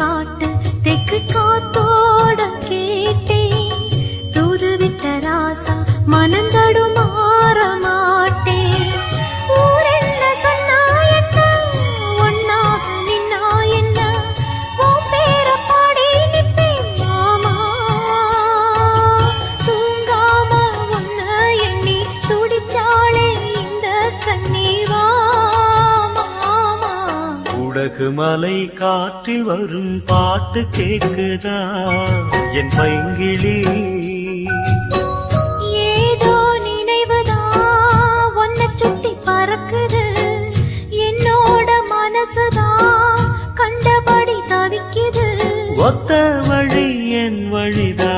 பாட்டு தெக்கு காத்தோட கேட்டேன். தூது விட்ட ராசா மனந்தடு மாற மாட்டேன். ஊரென்ன சொன்னா என்ன, ஒன்னாக நின்னா என்ன, உன் பேர பாடி நிப்பேன் மாமா. தூங்காம ஒன்ன எண்ணி துடிச்சாளே இந்த கண்ணீவா மாமா. உடகு மலை காற்றில் வரும் பாட்டு கேக்குதா என் பைங்கிளி? ஏதோ நினைவுதா ஒன்ன சுத்தி பறக்குது. என்னோட மனசுதா கண்டபடி தவிக்குது. ஒத்த வழி என் வழிதான்